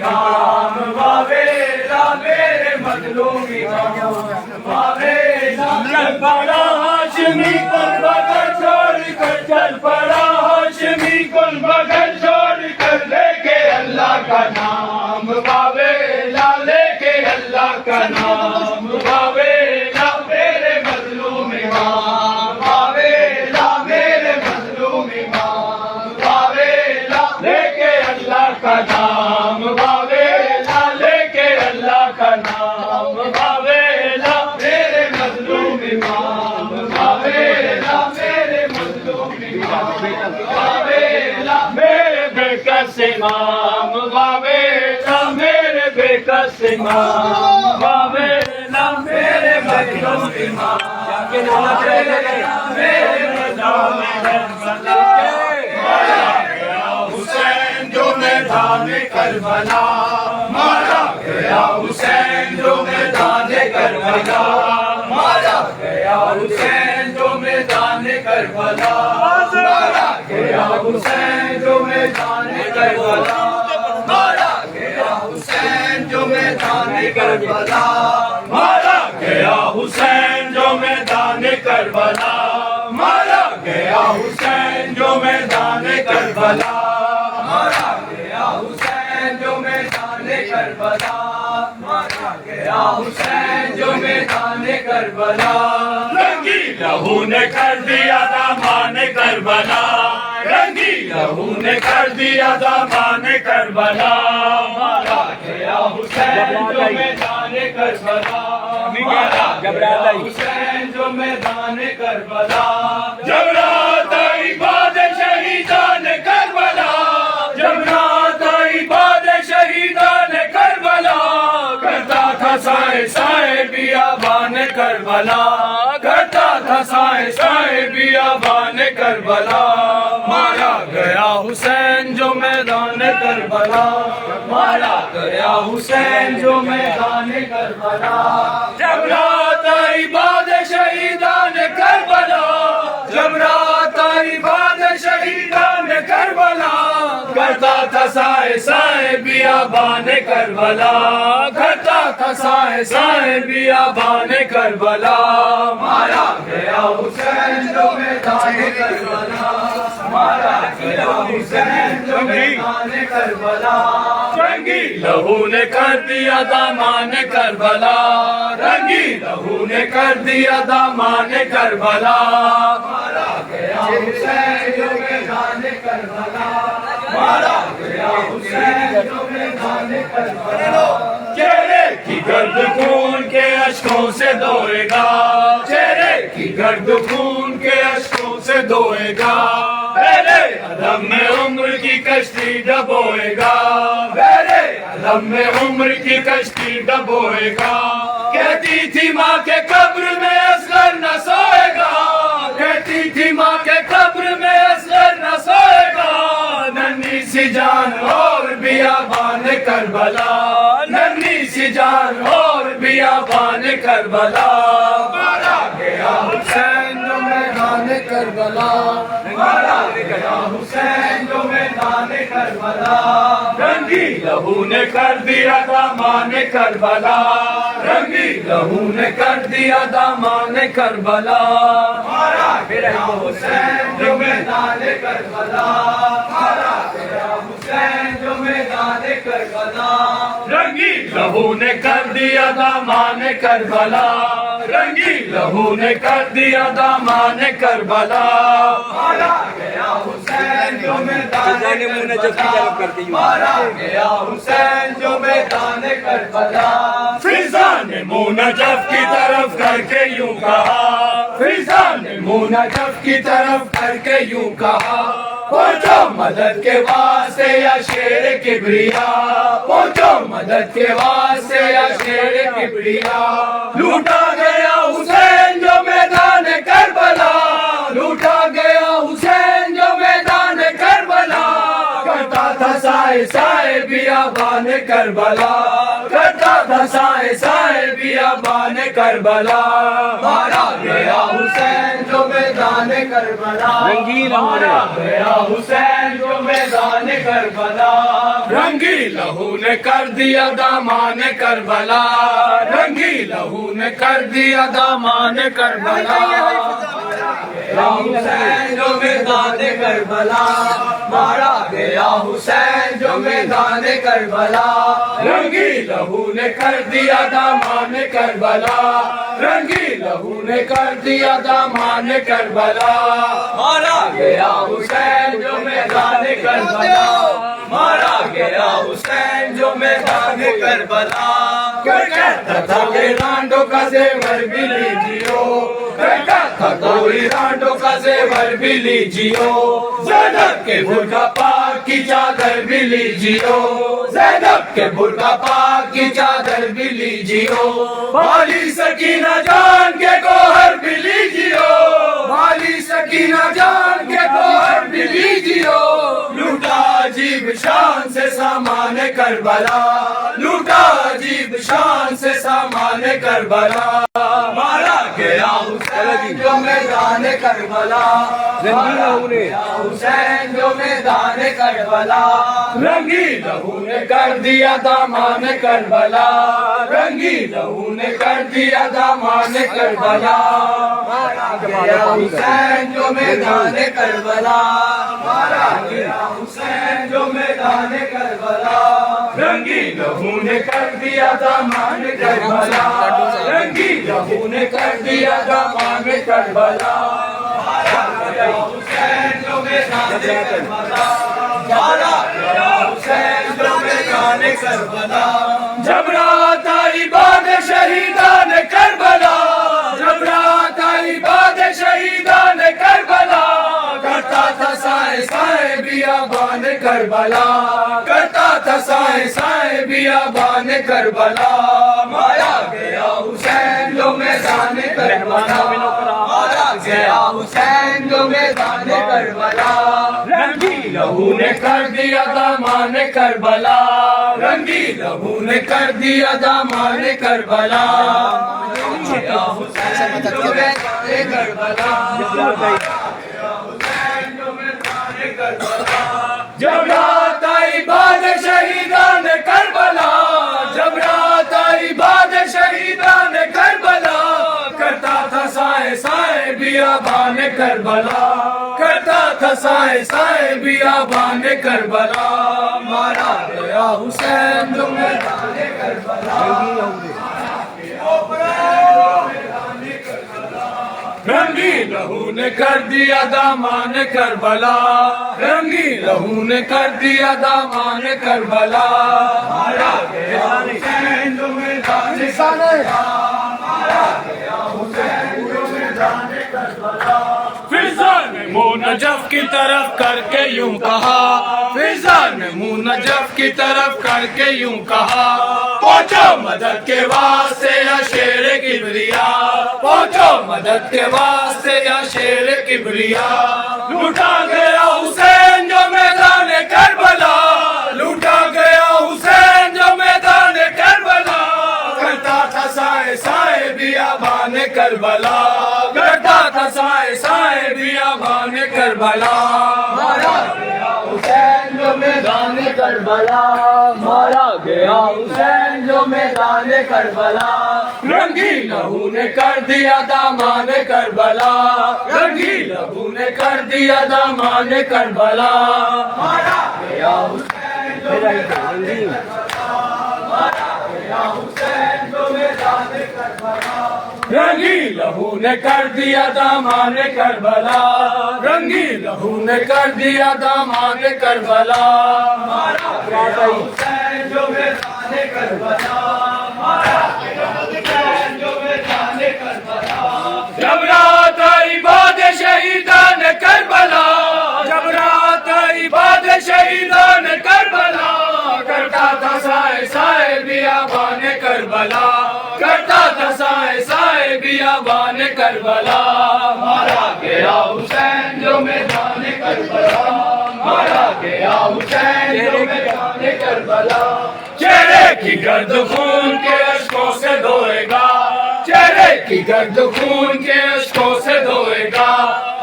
امام واویلا میرے مظلوم امام واویلا چل پڑا ہاشمی کل بغل چھوڑ کر چل پڑا ہاشمی کل بغل چھوڑ کر لے کے اللہ کا نام واویلا لے کے اللہ کا نام واویلا میرے مظلوم امام واویلا میرے مظلوم امام واویلا لے کے اللہ کا نام واویلا لے کے اللہ کا نام واویلا میرے مظلوم امام واویلا میرے مظلوم امام واویلا میرے بے کس امام واویلا میرے بے کس امام واویلا میرے مظلوم امام واویلا میرے مظلوم حسین جو میدان کربلا مارا گیا حسین جو میدان کربلا مارا گیا حسین جو میدان کربلا مارا گیا حسین جو میدان کربلا مارا گیا حسین جو میدان کربلا مارا گیا حسین جو میدان کربلا مارا گیا حسین جو میدان کربلا مارا گیا حسین جو میدان کربلا مارا گیا حسین جو میدان کربلا رنگی لہو نے کر دیا دامان کربلا رنگی لہو نے کر دیا دامان کربلا مارا گیا حسین جو میدان کربلا مارا گیا حسین جو میدان کربلا جب رات آئی باد شہیدان کربلا جب رات آئی باد شہیدان کربلا کرتا تھا سائے سائے بیابان کربلا کرتا تھا سائے سائے بیابان کربلا مارا گیا حسین جو میدان کربلا مارا گیا حسین جو میدان کربلا جب رات آئی باد شہیدان کربلا جب رات آئی باد شہیدان کربلا کرتا تھا سائے سائے بیابان کربلا کرتا تھا سائے سائے بیابان کربلا مارا گیا حسین جو میدان کربلا مارا گیا حسین جو میدان کربلا رنگی لہو نے کر دیا دامان کربلا رنگی لہو نے کر دیا دامان کربلا مارا گیا حسین جو میدان کربلا مارا گیا حسین جو میدان کربلا چہرے کی گرد خون کے اشکوں سے دھوئے گا چہرے کی گرد خون کے اشکوں سے دھوئے گا میرے علم میں عمر کی کشتی ڈبوئے گا میرے علم میں عمر کی کشتی ڈبوئے گا کہتی تھی ماں کے قبر میں اصغر نہ سوئے گا کہتی تھی ماں کے قبر میں اصغر نہ سوئے گا ننھی سی جان اور بیابان کربلا ننھی سی جان اور بیابان کربلا مارا گیا حسین جو میدان کربلا مارا گیا حسین جو میدان کربلا رنگی لہو نے کر دیا دامان کربلا رنگی لہو نے کر دیا دامان کربلا مارا گیا حسین جو میدان کربلا مارا گیا حسین جو میدان کربلا رنگی لہو نے کر دیا دامان کربلا رنگی لہو نے کر دیا دامان کربلا مارا گیا حسین جو میدان کربلا مارا گیا حسین جو میدان کربلا فضا نے منہ نجف کی طرف کر کے یوں کہا فضا نے منہ نجف کی طرف کر کے یوں کہا پہنچو مدد کے واسطے یا شیر کبریا پہنچو مدد کے واسطے یا شیر کبریا لوٹا گیا حسین جو میدان کربلا لوٹا گیا حسین جو میدان کربلا کرتا تھا سائے سائے بیابان بیابان کربلا کرتا تھا سائے سائے بیابان کربلا مارا گیا حسین جو میدان کربلا مارا گیا حسین جو میدان کربلا رنگی لہو نے کر دیا دامان کربلا رنگی لہو نے کر دیا دامان کربلا حسین جو میدان کربلا مارا گیا حسین جو میدان کربلا رنگی لہو نے کر دیا دامان کربلا رنگی لہو نے کر دیا دامان کربلا مارا گیا حسین جو میدان کربلا مارا گیا حسین جو میدان کربلا کہتا تھا کہ رانڈو کا زیور بھی لیجیو کہتا تھا کوئی رانڈو کا زیور بھی لیجیو زینب کے برقع پاک کی چادر بھی لیجیو زینب کے برقع پاک کی چادر بھی لیجیو والی سکینہ جان کے گوہر بھی لیجیو والی سکینہ جان کے گوہر بھی لیجیو لوٹا عجیب شان سے سامان کربلا لوٹا عجیب شان سے سامان کربلا مارا گیا حسین جو میدان کربلا مارا گیا حسین جو میدان کربلا رنگی لہو نے کر دیا دامان کربلا رنگی لہو نے کر دیا دامان کربلا مارا گیا حسین جو میدان کربلا مارا گیا حسین جو میدان کربلا رنگی لہو نے کر دیا دامان کربلا رنگی لہو نے کر دیا دامان کربلا مارا گیا حسین جو میدان کربلا مارا گیا حسین جو میدان کربلا جب رات آئی باد شہیدان کربلا جب رات آئی باد شہیدان کربلا کرتا تھا سائے سائے بیابان کربلا کرتا تھا سائے سائے بیابان کربلا مارا گیا حسین جو میدان کربلا مارا گیا حسین جو میدان کربلا رنگی لہو نے کر دیا دامان کربلا رنگی لہو نے کر دیا دامان کربلا گیا حسین جو میدان کربلا جب رات آئی باد شہیدان کربلا جب رات آئی باد شہیدان کربلا کرتا تھا سائے سائے بیابان کربلا کرتا تھا سائے سائے بیابان کربلا مارا گیا حسین جو میدان کربلا رنگی لہو نے کر دیا دامان کربلا رنگی لہو نے کر دیا دامان کربلا مارا گیا حسین جو میدان کربلا مارا گیا حسین جو میدان کربلا فضا نے منہ نجف کی طرف کر کے یوں کہا فضا نے منہ نجف کی طرف کر کے یوں کہا پہنچو مدد کے واسطے یا شیر کبریا پہنچو مدد کے واسطے یا شیر کبریا لوٹا گیا حسین جو میدان کربلا لوٹا گیا حسین جو میدان کربلا کرتا تھا سائے سائے بیابان کربلا کرتا تھا سائے سائے بیابان کربلا مارا گیا حسین جو میدان کربلا مارا گیا حسین جو میدان کربلا رنگی لہو نے کر دیا دامان کربلا رنگی لہو نے کر دیا دامان کربلا مارا گیا حسین جو میدان کربلا مارا گیا حسین جو میدان کربلا رنگی لہو نے کر دیا دامان کربلا رنگی لہو نے کر دیا دامان کربلا مارا گیا حسین جو میدان کربلا مارا گیا حسین جو میدان کربلا جب رات آئی باد شہیدان کربلا جب رات آئی باد شہیدان کربلا کرتا تھا سائے سائے بیابان کربلا کرتا تھا سائے سائے بیابان کربلا مارا گیا حسین جو میدان کربلا مارا گیا حسین جو میدان کربلا چہرے کی گرد خون کے اشکوں سے دھوئے گا چہرے کی گرد خون کے اشکوں سے دھوئے گا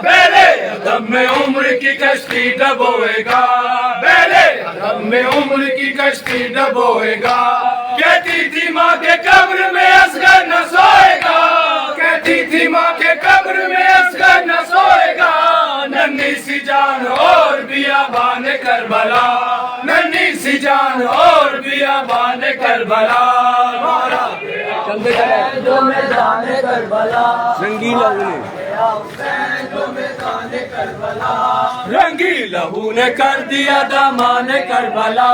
بیلے ادب میں عمر کی کشتی ڈبوئے گا بیلے ادب میں عمر کی کشتی ڈبوئے گا کہتی تھی ماں کے قبر میں اصغر نہ سوئے گا کہتی تھی ماں کے قبر میں اصغر نہ سوئے گا ننھی سی جان اور بیابان کربلا ننھی سی جان اور بیابان کربلا مارا گیا حسین جو میدان کربلا رنگی لہو نے رنگی لہو نے کر دیا دامان کربلا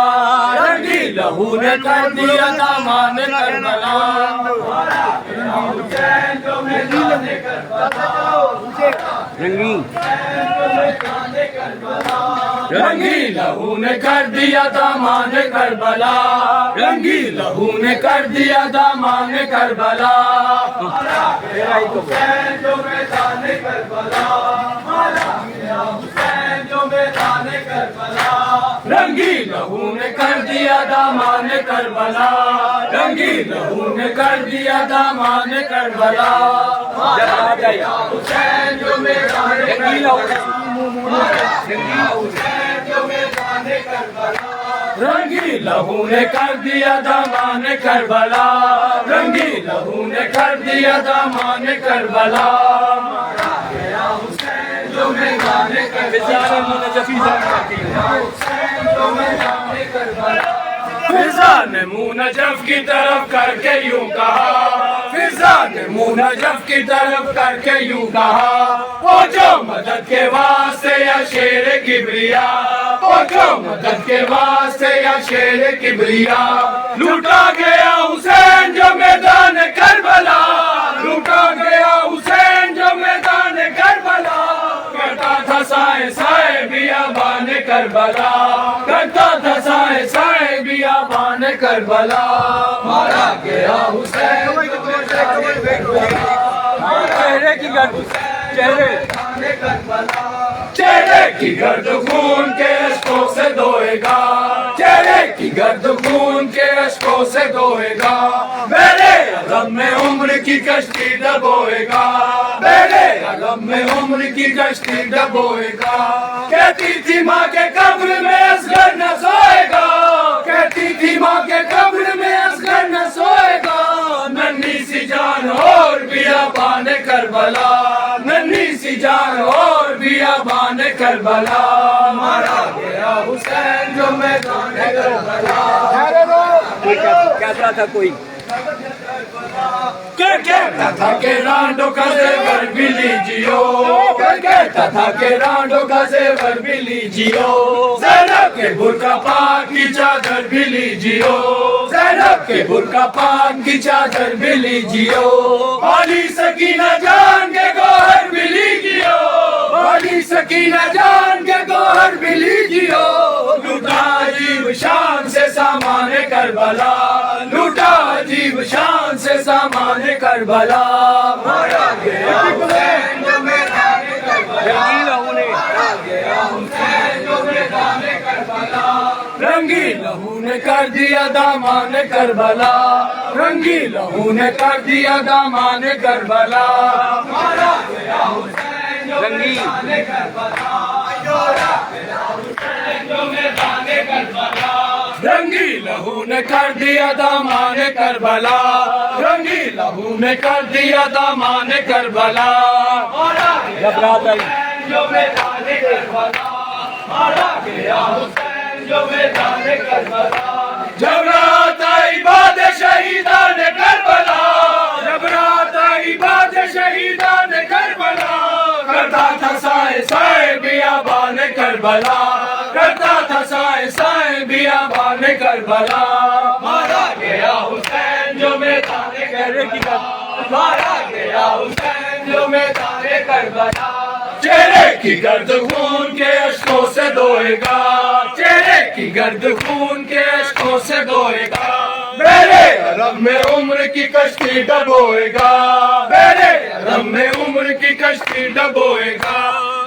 رنگی لہو نے کر دیا دامان کربلا حسین جو میدان کربلا رنگی رنگی لہو نے کر دیا دامان کربلا رنگی لہو نے کر دیا دامان کربلا حسین جو میدان کربلا حسین جو میدان کربلا رنگی لہو نے کر دیا دامان کربلا رنگی لہو نے کر دیا دامان کربلا حسین جو میدان رنگی لہو نے کر دیا دامان کربلا رنگی لہو نے کر دیا دامان کربلا حسین جو میدان کربلا فضا نے منہ نجف کی طرف کر کے یوں کہا فضا نے منہ نجف کی طرف کر کے یوں کہا پہنچو مدد کے واسطے یا شیر کبریا پہنچو مدد کے واسطے یا شیر کبریا لوٹا گیا حسین جو میدان کربلا لوٹا گیا حسین جو میدان کربلا کرتا تھا سائے سائے بیابان کربلا کرتا تھا سائے سائے بیابان کربلا مارا گیا حسین چہرے کی گرد چہرے کی گرد خون کے اشکوں سے دھوئے گا چہرے کی گرد خون کے اشکوں سے دھوئے گا میرے عالم میں عمر کی کشتی ڈبوئے گا میرے عالم میں عمر کی کشتی ڈبوئے گا کہتی تھی ماں کے قبر میں اصغر نہ سوئے گا کہتی تھی ماں کے قبر میں اصغر نہ سوئے گا ننھی سی جان اور بیابان کربلا ننھی سی جان اور بیابان کربلا مارا گیا حسین جو میدان کربلا کہتا تھا کوئی کہتا تھا کہ رانڈو کا زیور بھی لیجیو کہتا تھا کہ رانڈو کا زیور بھی لیجیو زینب کے برقع پاک کی چادر بھی لیجیو زینب کے برقع پاک کی چادر بھی لیجیو والی سکینہ جان کے گوہر بھی لیجیو والی سکینہ جان کے گوہر بھی لیجیو لوٹا عجیب شان سے سامان کربلا لوٹا عجیب شان سے سامان کربلا مارا گیا حسین جو میدان کربلا رنگی لہو نے رنگی لہو نے کر دیا دامان کربلا رنگی لہو نے کر دیا دامان کربلا مارا گیا حسین جو میدان کربلا رنگی لہو نے کر دیا دامان کربلا رنگی لہو نے کر دیا دامان کربلا گھبرات آئی جو میدان کربلا مارا گیا حسین جو میدان کربلا جب رات آئی باد شہیدان کربلا جب رات آئی باد شہیدان کربلا کرتا تھا سائے سائے بیابان کربلا کرتا تھا سائے سائے بیابان کربلا مارا گیا حسین جو میدان کربلا مارا گیا حسین جو میدان کربلا چہرے کی گرد خون کے اشکوں سے دھوئے گا چہرے کی گرد خون کے اشکوں سے دھوئے گا میرے عرب میں عمر کی کشتی ڈبوئے گا میرے عرب میں عمر کی کشتی ڈبوئے گا